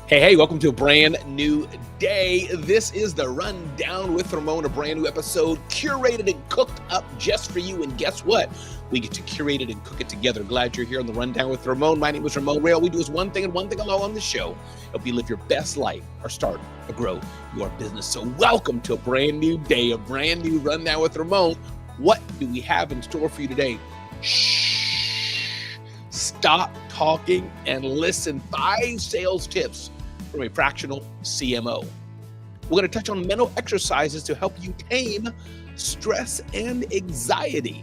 Hey, welcome to a brand new day. This is the Rundown with Ramon, a brand new episode curated and cooked up just for you. And guess what? We get to curate it and cook it together. Glad you're here on the Rundown with Ramon. My name is Ramon Ray. All we do is one thing and one thing alone on the show. Help you live your best life or start or grow your business. So welcome to a brand new day, a brand new Rundown with Ramon. What do we have in store for you today? Shh. Stop talking and listen. 5 sales tips from a fractional CMO. We're going to touch on mental exercises to help you tame stress and anxiety.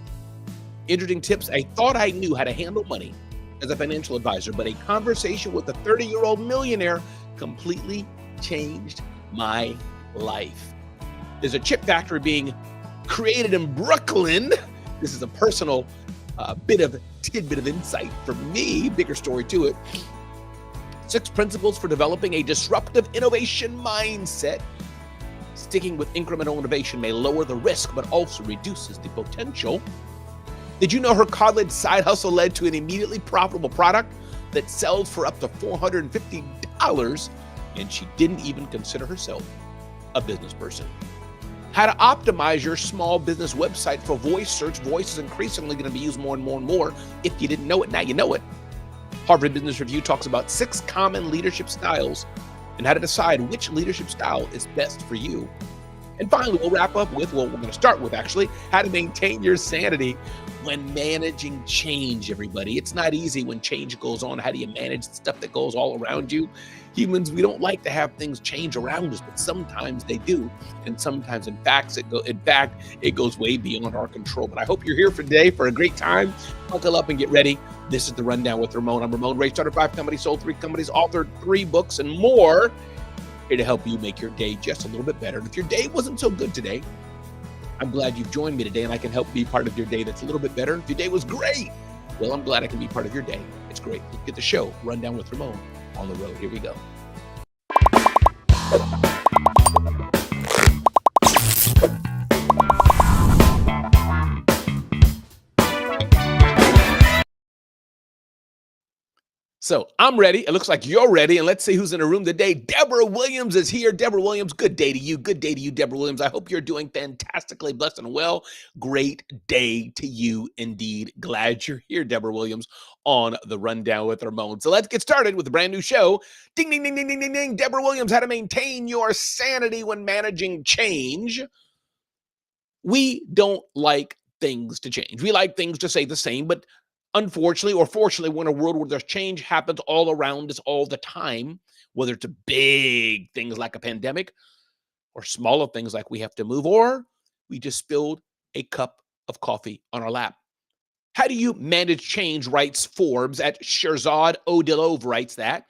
Interesting tips. I thought I knew how to handle money as a financial advisor, but a conversation with a 30-year-old millionaire completely changed my life. There's a chip factory being created in Brooklyn. This is a personal tidbit of insight for me, bigger story to it. 6 principles for developing a disruptive innovation mindset. Sticking with incremental innovation may lower the risk, but also reduces the potential. Did you know her college side hustle led to an immediately profitable product that sells for up to $450, and she didn't even consider herself a business person? How to optimize your small business website for voice search. Voice is increasingly going to be used more and more and more. If you didn't know it, now you know it. Harvard Business Review talks about 6 common leadership styles and how to decide which leadership style is best for you. And finally, we'll wrap up with, we're going to start with actually, how to maintain your sanity when managing change, everybody. It's not easy when change goes on. How do you manage the stuff that goes all around you? Humans, we don't like to have things change around us, but sometimes they do. And sometimes, in fact, it goes way beyond our control. But I hope you're here for today for a great time. Buckle up and get ready. This is the Rundown with Ramon. I'm Ramon Ray, started 5 companies, sold 3 companies, authored 3 books and more. Here to help you make your day just a little bit better. And if your day wasn't so good today, I'm glad you've joined me today and I can help be part of your day that's a little bit better. If your day was great, well, I'm glad I can be part of your day. It's great. Let's get the show, Rundown with Ramon, on the road. Here we go. So I'm ready. It looks like you're ready. And let's see who's in the room today. Deborah Williams is here. Deborah Williams, good day to you. Good day to you, Deborah Williams. I hope you're doing fantastically blessed and well. Great day to you indeed. Glad you're here, Deborah Williams, on the Rundown with Ramon. So let's get started with a brand new show. Ding, ding, ding, ding, ding, ding, ding. Deborah Williams, how to maintain your sanity when managing change. We don't like things to change. We like things to stay the same, but unfortunately or fortunately, we're in a world where there's change happens all around us all the time, whether it's big things like a pandemic or smaller things like we have to move, or we just spilled a cup of coffee on our lap. How do you manage change, writes Forbes at Sherzad Odilov writes that.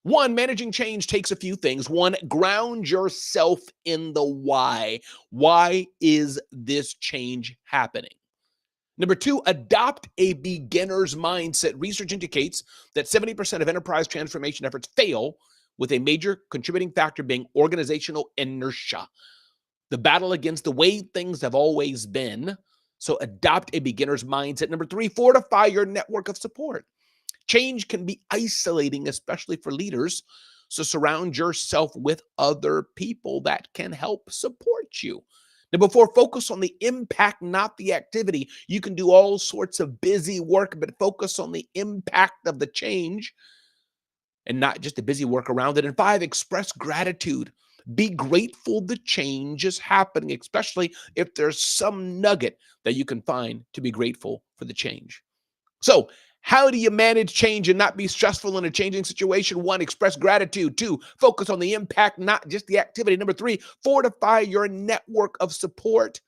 1, managing change takes a few things. 1, ground yourself in the why. Why is this change happening? Number 2, adopt a beginner's mindset. Research indicates that 70% of enterprise transformation efforts fail, with a major contributing factor being organizational inertia, the battle against the way things have always been. So adopt a beginner's mindset. Number 3, fortify your network of support. Change can be isolating, especially for leaders. So surround yourself with other people that can help support you. Number 4, focus on the impact, not the activity. You can do all sorts of busy work, but focus on the impact of the change and not just the busy work around it. And 5, express gratitude. Be grateful the change is happening, especially if there's some nugget that you can find to be grateful for the change. So, how do you manage change and not be stressful in a changing situation? 1, express gratitude. 2, focus on the impact, not just the activity. Number 3, fortify your network of support.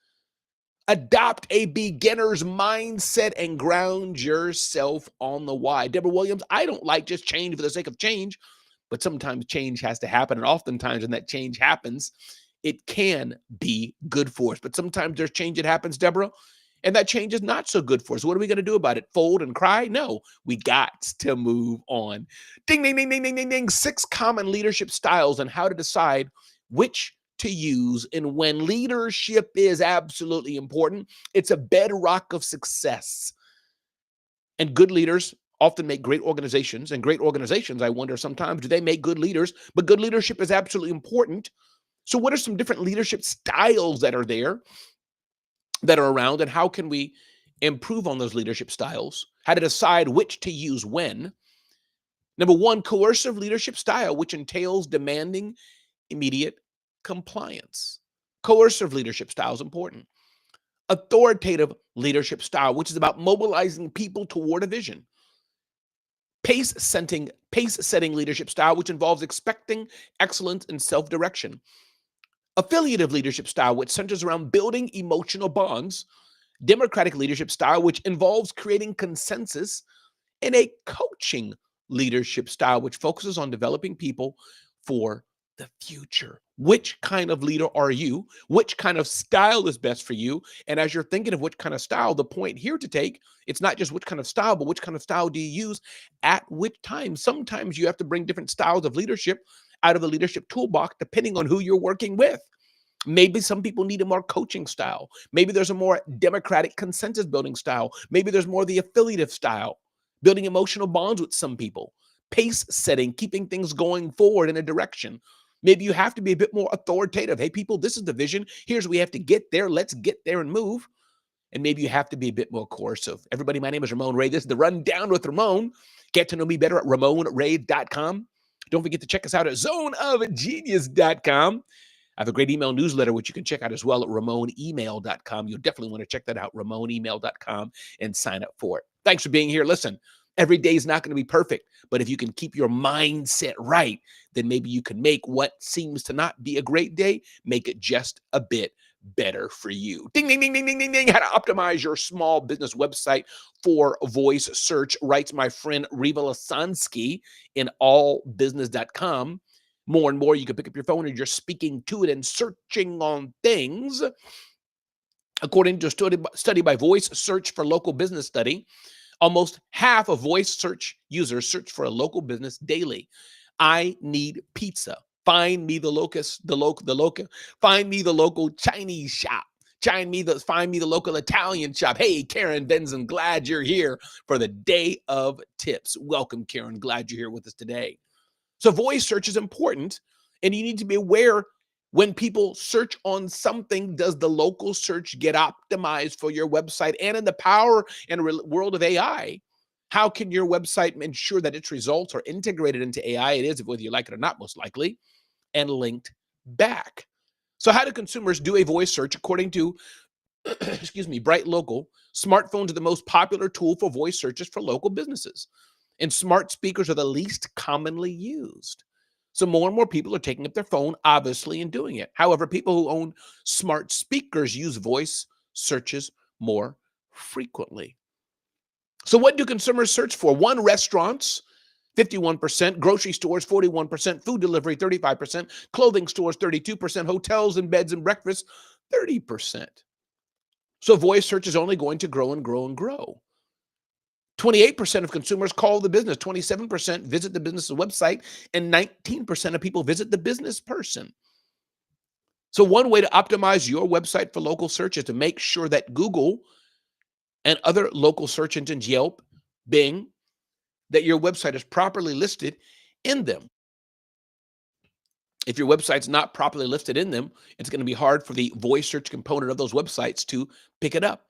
Adopt a beginner's mindset and ground yourself on the why. Deborah Williams, I don't like just change for the sake of change, but sometimes change has to happen. And oftentimes when that change happens, it can be good for us. But sometimes there's change that happens, Deborah, and that change is not so good for us. What are we going to do about it? Fold and cry? No, we got to move on. Ding, ding, ding, ding, ding, ding, ding. 6 common leadership styles and how to decide which to use and when. Leadership is absolutely important. It's a bedrock of success. And good leaders often make great organizations, and great organizations, I wonder sometimes, do they make good leaders? But good leadership is absolutely important. So what are some different leadership styles that are there, that are around, and how can we improve on those leadership styles? How to decide which to use when? Number one, coercive leadership style, which entails demanding immediate compliance. Coercive leadership style is important. Authoritative leadership style, which is about mobilizing people toward a vision. Pace setting leadership style, which involves expecting excellence and self-direction. Affiliative leadership style, which centers around building emotional bonds. Democratic leadership style, which involves creating consensus. And a coaching leadership style, which focuses on developing people for the future. Which kind of leader are you? Which kind of style is best for you? And as you're thinking of which kind of style, the point here to take, it's not just which kind of style, but which kind of style do you use at which time? Sometimes you have to bring different styles of leadership out of the leadership toolbox, depending on who you're working with. Maybe some people need a more coaching style. Maybe there's a more democratic consensus building style. Maybe there's more the affiliative style, building emotional bonds with some people, pace setting, keeping things going forward in a direction. Maybe you have to be a bit more authoritative. Hey, people, this is the vision. Here's where we have to get there. Let's get there and move. And maybe you have to be a bit more coercive. Everybody, my name is Ramon Ray. This is the Rundown with Ramon. Get to know me better at RamonRay.com. Don't forget to check us out at zoneofgenius.com. I have a great email newsletter, which you can check out as well at RamonEmail.com. You'll definitely want to check that out, RamonEmail.com, and sign up for it. Thanks for being here. Listen, every day is not going to be perfect, but if you can keep your mindset right, then maybe you can make what seems to not be a great day, make it just a bit better for you. Ding, ding, ding, ding, ding, ding, ding. How to optimize your small business website for voice search, writes my friend Riva Lasansky in allbusiness.com. More and more, you can pick up your phone and you're speaking to it and searching on things. According to a study by Voice Search for Local Business Study, almost half of voice search users search for a local business daily. I need pizza. Find me the find me the local Chinese shop. Find me the local Italian shop. Hey, Karen Benson, glad you're here for the day of tips. Welcome, Karen. Glad you're here with us today. So voice search is important, and you need to be aware when people search on something, does the local search get optimized for your website? And in the power and world of AI, how can your website ensure that its results are integrated into AI? It is, whether you like it or not, most likely, and linked back. So how do consumers do a voice search? According to, Bright Local, smartphones are the most popular tool for voice searches for local businesses. And smart speakers are the least commonly used. So more and more people are taking up their phone, obviously, and doing it. However, people who own smart speakers use voice searches more frequently. So what do consumers search for? One, restaurants, 51%, grocery stores, 41%, food delivery, 35%, clothing stores, 32%, hotels and beds and breakfast, 30%. So voice search is only going to grow and grow and grow. 28% of consumers call the business, 27% visit the business's website, and 19% of people visit the business person. So one way to optimize your website for local search is to make sure that Google and other local search engines, Yelp, Bing, that your website is properly listed in them. If your website's not properly listed in them, it's going to be hard for the voice search component of those websites to pick it up.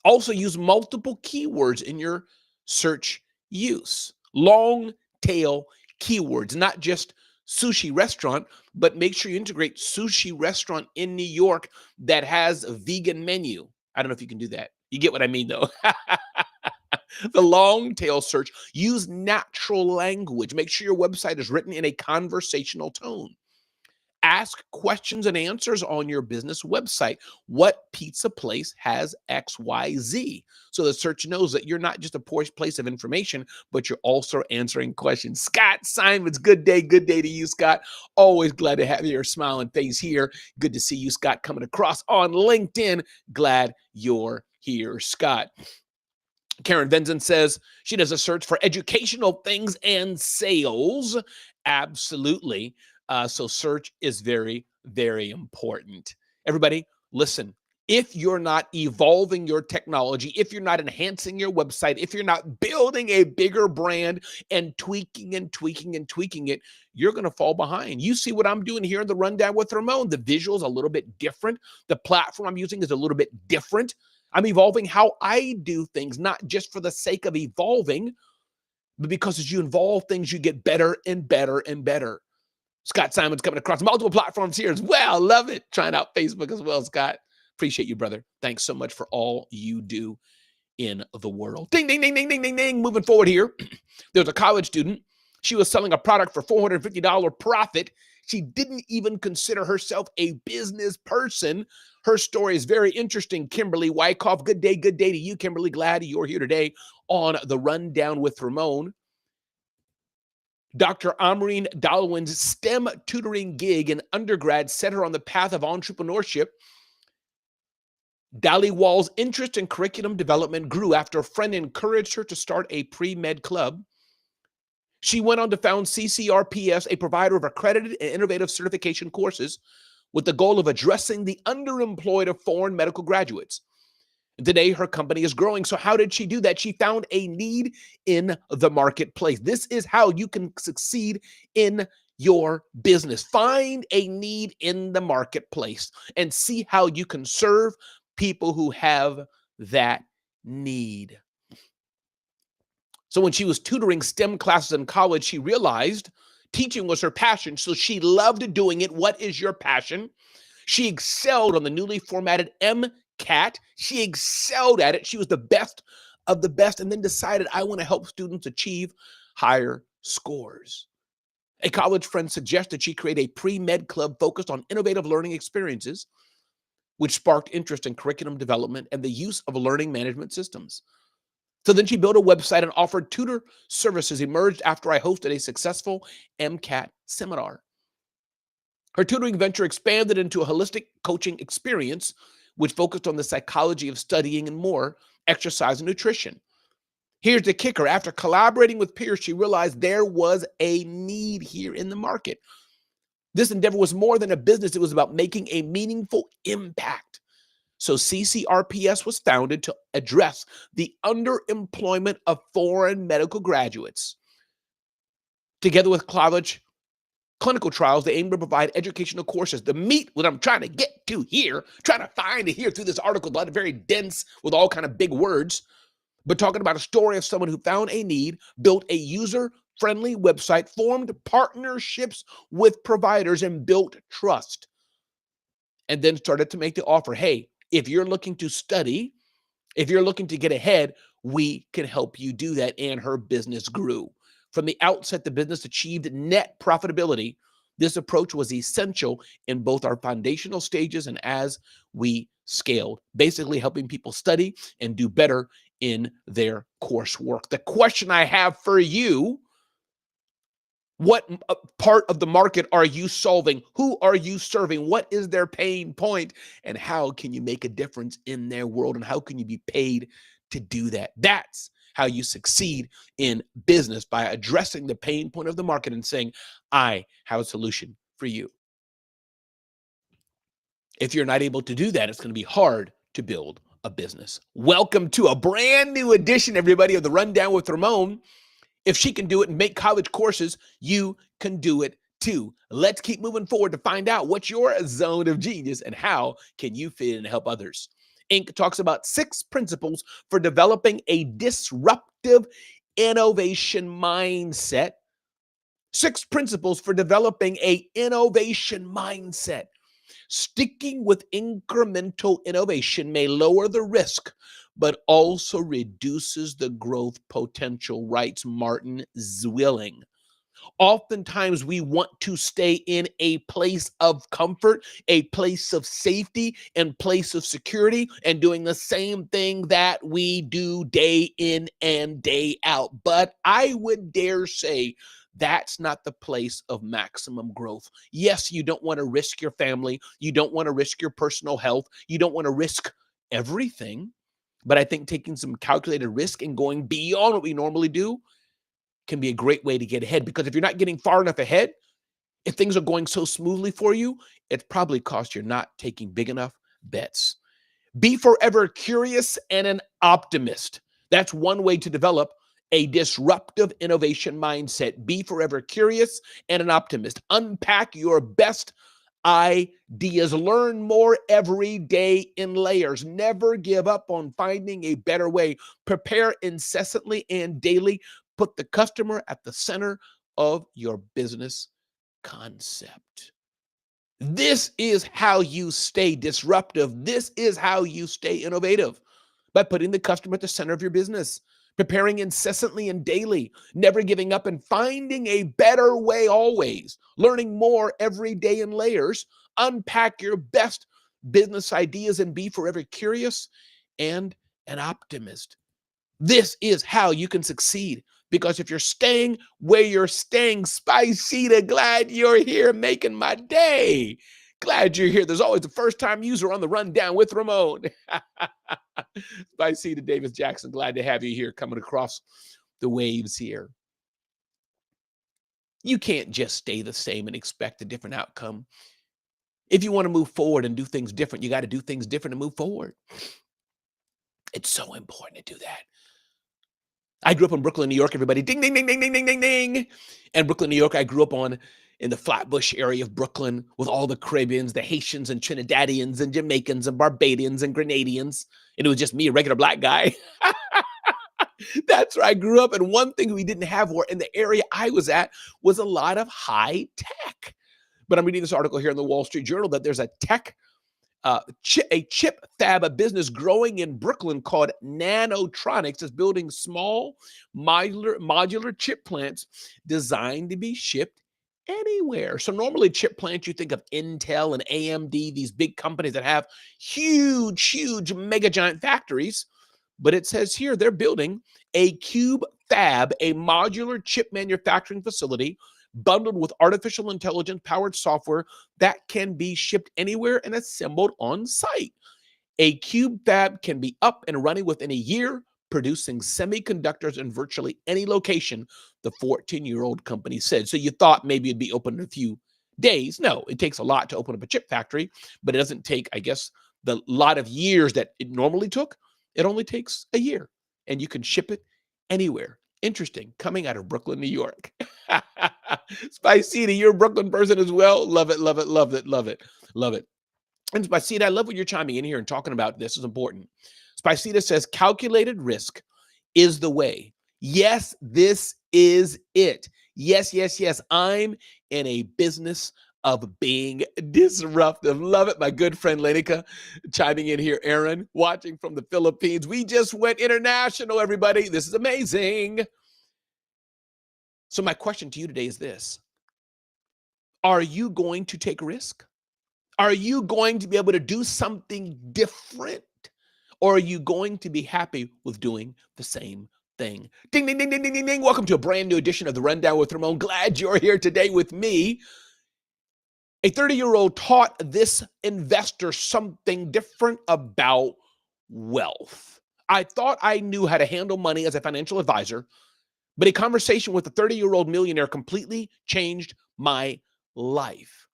Also use multiple keywords in your search use. Long tail keywords, not just sushi restaurant, but make sure you integrate sushi restaurant in New York that has a vegan menu. I don't know if you can do that. You get what I mean, though. The long tail search, use natural language. Make sure your website is written in a conversational tone. Ask questions and answers on your business website. What pizza place has XYZ? So the search knows that you're not just a place of information, but you're also answering questions. Scott Simons, good day to you, Scott. Always glad to have your smiling face here. Good to see you, Scott, coming across on LinkedIn. Glad you're here, Scott. Karen Benson says she does a search for educational things and sales. Absolutely. So search is very, very important. Everybody, listen, if you're not evolving your technology, if you're not enhancing your website, if you're not building a bigger brand and tweaking and tweaking and tweaking it, you're going to fall behind. You see what I'm doing here in the Rundown with Ramon. The visual's a little bit different. The platform I'm using is a little bit different. I'm evolving how I do things, not just for the sake of evolving, but because as you evolve things, you get better and better and better. Scott Simon's coming across multiple platforms here as well. Love it. Trying out Facebook as well, Scott. Appreciate you, brother. Thanks so much for all you do in the world. Ding, ding, ding, ding, ding, ding, ding. Moving forward here, there was a college student. She was selling a product for $450 profit. She didn't even consider herself a business person. Her story is very interesting. Kimberly Wyckoff, good day to you, Kimberly. Glad you're here today on the Rundown with Ramon. Dr. Amreen Dalwin's STEM tutoring gig in undergrad set her on the path of entrepreneurship. Dhaliwal's interest in curriculum development grew after a friend encouraged her to start a pre-med club. She went on to found CCRPS, a provider of accredited and innovative certification courses, with the goal of addressing the underemployed of foreign medical graduates. Today, her company is growing. So how did she do that? She found a need in the marketplace. This is how you can succeed in your business. Find a need in the marketplace and see how you can serve people who have that need. So when she was tutoring STEM classes in college, she realized teaching was her passion. So she loved doing it. What is your passion? She excelled on the newly formatted MCAT. She excelled at it. She was the best of the best, and then decided, I want to help students achieve higher scores. A college friend suggested she create a pre-med club focused on innovative learning experiences, which sparked interest in curriculum development and the use of learning management systems. So then she built a website and offered tutor services emerged after I hosted a successful MCAT seminar. Her tutoring venture expanded into a holistic coaching experience, which focused on the psychology of studying and more, exercise and nutrition. Here's the kicker. After collaborating with peers, she realized there was a need here in the market. This endeavor was more than a business. It was about making a meaningful impact. So CCRPS was founded to address the underemployment of foreign medical graduates. Together with college clinical trials, they aim to provide educational courses. The meat, what I'm trying to get to here, trying to find it here through this article, but very dense with all kind of big words, but talking about a story of someone who found a need, built a user-friendly website, formed partnerships with providers, and built trust. And then started to make the offer, hey, if you're looking to study, if you're looking to get ahead, we can help you do that. And her business grew. From the outset, the business achieved net profitability. This approach was essential in both our foundational stages and as we scaled, basically helping people study and do better in their coursework. The question I have for you, what part of the market are you solving? Who are you serving? What is their pain point? And how can you make a difference in their world? And how can you be paid to do that? That's how you succeed in business, by addressing the pain point of the market and saying, I have a solution for you. If you're not able to do that, it's going to be hard to build a business. Welcome to a brand new edition, everybody, of the Rundown with Ramon. If she can do it and make college courses, you can do it too. Let's keep moving forward to find out what's your zone of genius and how can you fit in and help others. Inc. talks about 6 principles for developing a disruptive innovation mindset. 6 principles for developing an innovation mindset. Sticking with incremental innovation may lower the risk, but also reduces the growth potential, writes Martin Zwilling. Oftentimes, we want to stay in a place of comfort, a place of safety, and place of security, and doing the same thing that we do day in and day out. But I would dare say that's not the place of maximum growth. Yes, you don't want to risk your family. You don't want to risk your personal health. You don't want to risk everything. But I think taking some calculated risk and going beyond what we normally do can be a great way to get ahead. Because if you're not getting far enough ahead, if things are going so smoothly for you, it's probably because you're not taking big enough bets. Be forever curious and an optimist. That's one way to develop a disruptive innovation mindset. Be forever curious and an optimist. Unpack your best ideas. Learn more every day in layers. Never give up on finding a better way. Prepare incessantly and daily. Put the customer at the center of your business concept. This is how you stay disruptive. This is how you stay innovative, by putting the customer at the center of your business, preparing incessantly and daily, never giving up, and finding a better way always, learning more every day in layers. Unpack your best business ideas and be forever curious and an optimist. This is how you can succeed. Because if you're staying where you're staying, Spicita, glad you're here making my day. Glad you're here. There's always a first-time user on the rundown with Ramon. Spicita Davis Jackson, glad to have you here coming across the waves here. You can't just stay the same and expect a different outcome. If you want to move forward and do things different, you got to do things different to move forward. It's so important to do that. I grew up in Brooklyn, New York, everybody. Ding, ding, ding, ding, ding, ding, ding, ding. And Brooklyn, New York, I grew up in the Flatbush area of Brooklyn with all the Caribbeans, the Haitians and Trinidadians and Jamaicans and Barbadians and Grenadians. And it was just me, a regular black guy. That's where I grew up. And one thing we didn't have in the area I was at was a lot of high tech. But I'm reading this article here in the Wall Street Journal that there's a chip fab business growing in Brooklyn called Nanotronics is building small modular chip plants designed to be shipped anywhere. So normally chip plants, you think of Intel and AMD, these big companies that have huge mega giant factories. But it says here they're building a cube fab, a modular chip manufacturing facility bundled with artificial intelligence powered software that can be shipped anywhere and assembled on site. A cube fab can be up and running within a year, producing semiconductors in virtually any location, the 14-year-old company said. So you thought maybe it'd be open in a few days. No, it takes a lot to open up a chip factory, but it doesn't take, I guess, the lot of years that it normally took. It only takes a year, and you can ship it anywhere. Interesting. Coming out of Brooklyn, New York. Spicita, you're a Brooklyn person as well. Love it, love it, love it, love it, love it. And Spicita, I love when you're chiming in here and talking about this is important. Spicita says, calculated risk is the way. Yes, this is it. Yes, yes, yes. I'm in a business of being disruptive. Love it. My good friend Lenica chiming in here. Aaron, watching from the Philippines. We just went international, everybody. This is amazing. So my question to you today is this. Are you going to take risk? Are you going to be able to do something different? Or are you going to be happy with doing the same thing? Ding, ding, ding, ding, ding, ding, ding. Welcome to a brand new edition of The Rundown with Ramon. Glad you're here today with me. A 30-year-old taught this investor something different about wealth. I thought I knew how to handle money as a financial advisor, but a conversation with a 30-year-old millionaire completely changed my life.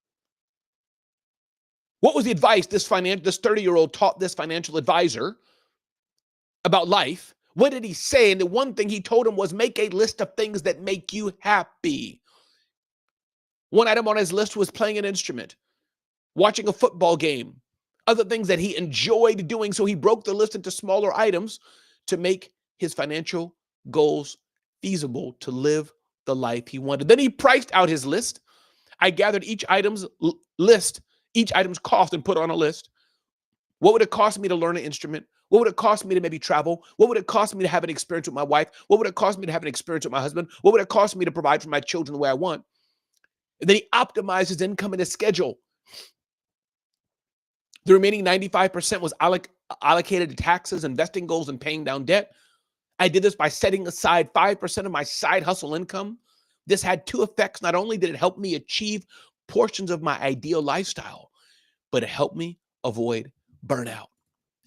What was the advice this 30-year-old taught this financial advisor about life? What did he say? And the one thing he told him was make a list of things that make you happy. One item on his list was playing an instrument, watching a football game, other things that he enjoyed doing. So he broke the list into smaller items to make his financial goals feasible, to live the life he wanted. Then he priced out his list. I gathered each item's cost and put on a list. What would it cost me to learn an instrument? What would it cost me to maybe travel? What would it cost me to have an experience with my wife? What would it cost me to have an experience with my husband? What would it cost me to provide for my children the way I want? And then he optimized his income and his schedule. The remaining 95% was allocated to taxes, investing goals, and paying down debt. I did this by setting aside 5% of my side hustle income. This had two effects. Not only did it help me achieve portions of my ideal lifestyle, but it helped me avoid burnout.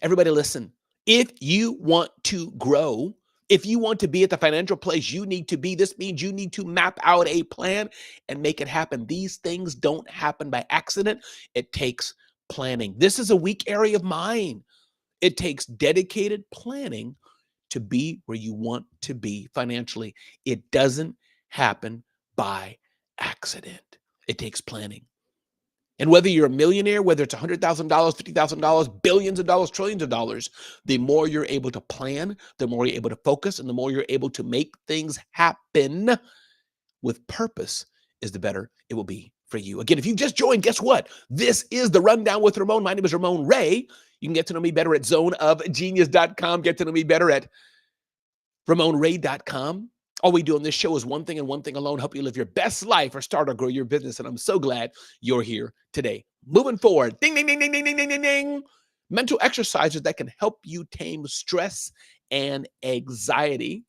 Everybody listen, if you want to grow, if you want to be at the financial place you need to be, this means you need to map out a plan and make it happen. These things don't happen by accident. It takes planning. This is a weak area of mine. It takes dedicated planning to be where you want to be financially. It doesn't happen by accident. It takes planning. And whether you're a millionaire, whether it's $100,000, $50,000, billions of dollars, trillions of dollars, the more you're able to plan, the more you're able to focus, and the more you're able to make things happen with purpose is the better it will be for you. Again, if you've just joined, guess what? This is the Rundown with Ramon. My name is Ramon Ray. You can get to know me better at zoneofgenius.com. Get to know me better at RamonRay.com. All we do on this show is one thing and one thing alone: help you live your best life or start or grow your business. And I'm so glad you're here today. Moving forward, ding, ding, ding, ding, ding, ding, ding, ding, ding. Mental exercises that can help you tame stress and anxiety.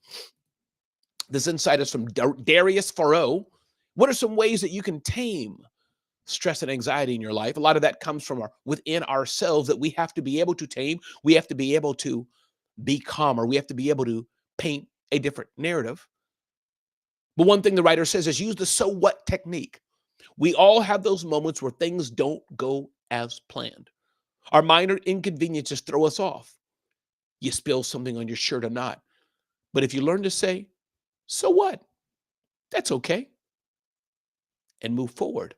This insight is from Darius Farrow. What are some ways that you can tame stress and anxiety in your life? A lot of that comes from within ourselves that we have to be able to tame. We have to be able to be calmer. We have to be able to paint a different narrative. But one thing the writer says is use the so what technique. We all have those moments where things don't go as planned. Our minor inconveniences throw us off. You spill something on your shirt or not. But if you learn to say, so what? That's okay. And move forward,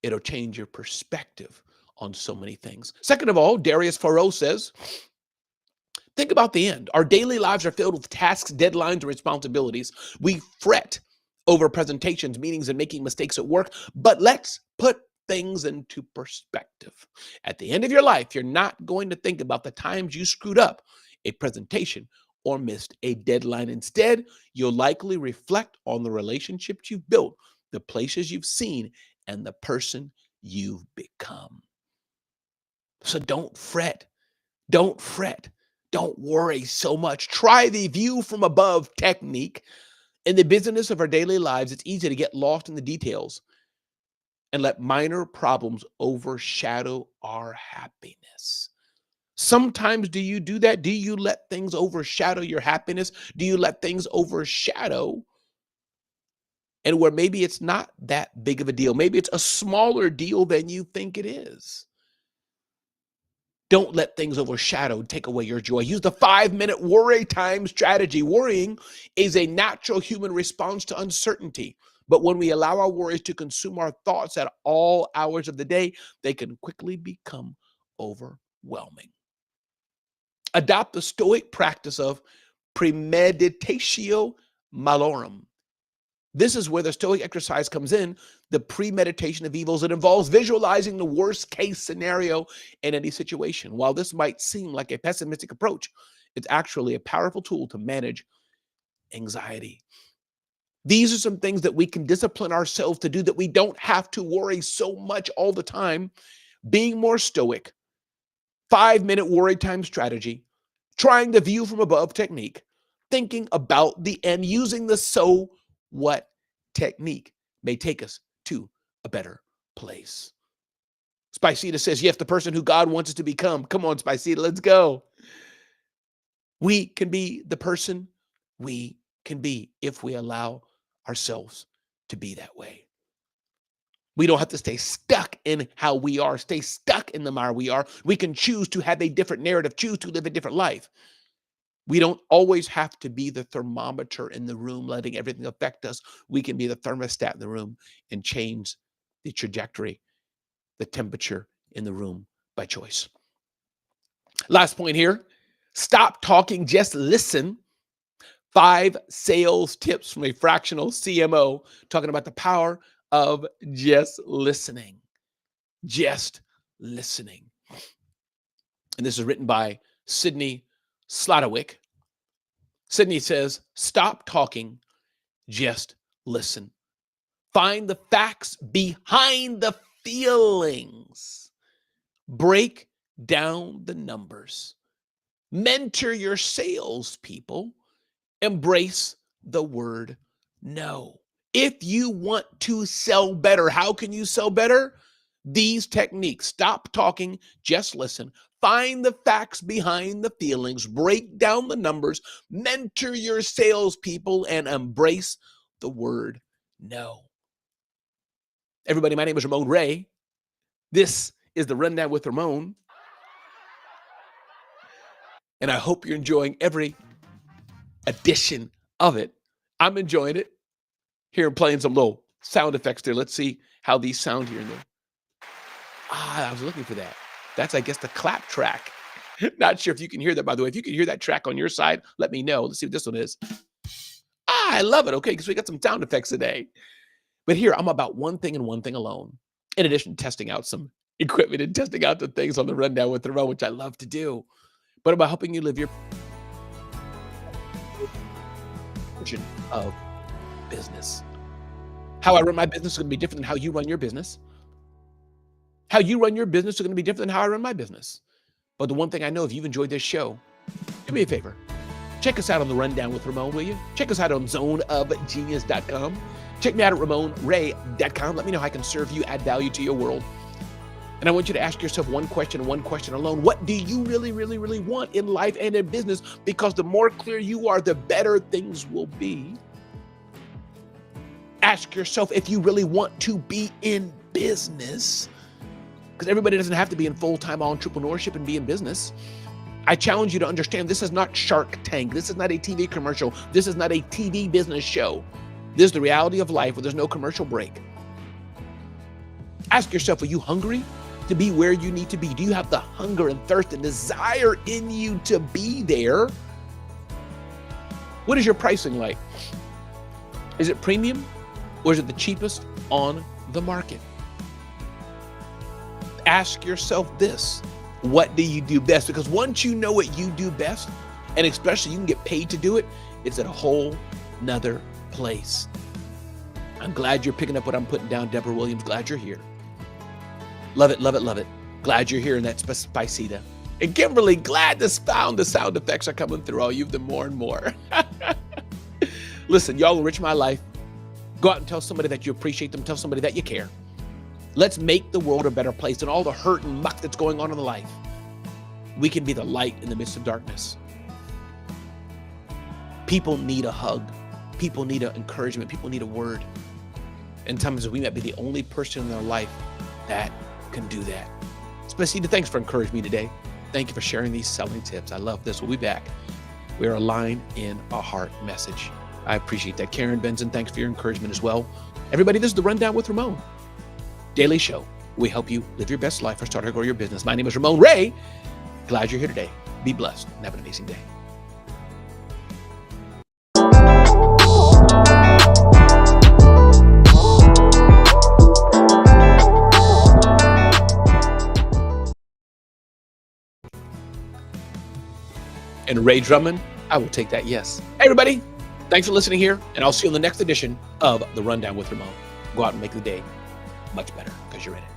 it'll change your perspective on so many things. Second of all, Darius Farrow says, think about the end. Our daily lives are filled with tasks, deadlines, and responsibilities. We fret over presentations, meetings, and making mistakes at work, but let's put things into perspective. At the end of your life, you're not going to think about the times you screwed up a presentation or missed a deadline. Instead, you'll likely reflect on the relationships you've built, the places you've seen, and the person you've become. So don't fret. Don't fret. Don't worry so much. Try the view from above technique. In the business of our daily lives, it's easy to get lost in the details and let minor problems overshadow our happiness. Sometimes do you do that? Do you let things overshadow your happiness? Do you let things overshadow and where maybe it's not that big of a deal? Maybe it's a smaller deal than you think it is. Don't let things overshadow and take away your joy. Use the 5-minute worry time strategy. Worrying is a natural human response to uncertainty. But when we allow our worries to consume our thoughts at all hours of the day, they can quickly become overwhelming. Adopt the Stoic practice of premeditatio malorum. This is where the Stoic exercise comes in, the premeditation of evils. It involves visualizing the worst case scenario in any situation. While this might seem like a pessimistic approach, it's actually a powerful tool to manage anxiety. These are some things that we can discipline ourselves to do that we don't have to worry so much all the time. Being more stoic, 5-minute worry time strategy, trying the view from above technique, thinking about the end, using the so what technique may take us to a better place. Spicita says, yes, the person who God wants us to become. Come on, Spicita, let's go. We can be the person we can be if we allow ourselves to be that way. We don't have to stay stuck in how we are, stay stuck in the mire we are. We can choose to have a different narrative, choose to live a different life. We don't always have to be the thermometer in the room, letting everything affect us. We can be the thermostat in the room and change the trajectory, the temperature in the room by choice. Last point here, stop talking, just listen. 5 sales tips from a fractional CMO talking about the power of just listening. Just listening. And this is written by Sydney Slotowicz. Sydney says, stop talking, just listen. Find the facts behind the feelings. Break down the numbers. Mentor your salespeople. Embrace the word no. If you want to sell better, how can you sell better? These techniques. Stop talking, just listen. Find the facts behind the feelings, break down the numbers, mentor your salespeople, and embrace the word no. Everybody, my name is Ramon Ray. This is the Rundown with Ramon. And I hope you're enjoying every edition of it. I'm enjoying it. Here I'm playing some little sound effects there. Let's see how these sound here and there. I was looking for that. That's, I guess, the clap track. Not sure if you can hear that, by the way. If you can hear that track on your side, let me know. Let's see what this one is. I love it. Okay, because we got some sound effects today. But here, I'm about one thing and one thing alone. In addition to testing out some equipment and testing out the things on the Rundown with Ramon, which I love to do. But about helping you live your version of business. How I run my business is going to be different than how you run your business. How you run your business is going to be different than how I run my business. But the one thing I know, if you've enjoyed this show, do me a favor. Check us out on the Rundown with Ramon, will you? Check us out on zoneofgenius.com. Check me out at ramonray.com. Let me know how I can serve you, add value to your world. And I want you to ask yourself one question and one question alone. What do you really, really, really want in life and in business? Because the more clear you are, the better things will be. Ask yourself if you really want to be in business. Because everybody doesn't have to be in full-time entrepreneurship and be in business. I challenge you to understand this is not Shark Tank. This is not a TV commercial. This is not a TV business show. This is the reality of life where there's no commercial break. Ask yourself, are you hungry to be where you need to be? Do you have the hunger and thirst and desire in you to be there? What is your pricing like? Is it premium or is it the cheapest on the market? Ask yourself this, what do you do best? Because once you know what you do best, and especially you can get paid to do it, it's at a whole nother place. I'm glad you're picking up what I'm putting down, Deborah Williams. Glad you're here. Love it, love it, love it. Glad you're here, and that's Spicita. And Kimberly, glad the sound effects are coming through. I'll use them more and more. Listen, y'all enrich my life. Go out and tell somebody that you appreciate them. Tell somebody that you care. Let's make the world a better place and all the hurt and muck that's going on in the life. We can be the light in the midst of darkness. People need a hug. People need an encouragement. People need a word. And sometimes we might be the only person in their life that can do that. Spacita, thanks for encouraging me today. Thank you for sharing these selling tips. I love this. We'll be back. We're aligned in a heart message. I appreciate that. Karen Benson, thanks for your encouragement as well. Everybody, this is the Rundown with Ramon. Daily show. We help you live your best life or start or grow your business. My name is Ramon Ray. Glad you're here today. Be blessed and have an amazing day. And Ray Drummond, I will take that yes. Hey, everybody. Thanks for listening here, and I'll see you in the next edition of The Rundown with Ramon. Go out and make the day much better because you're in it.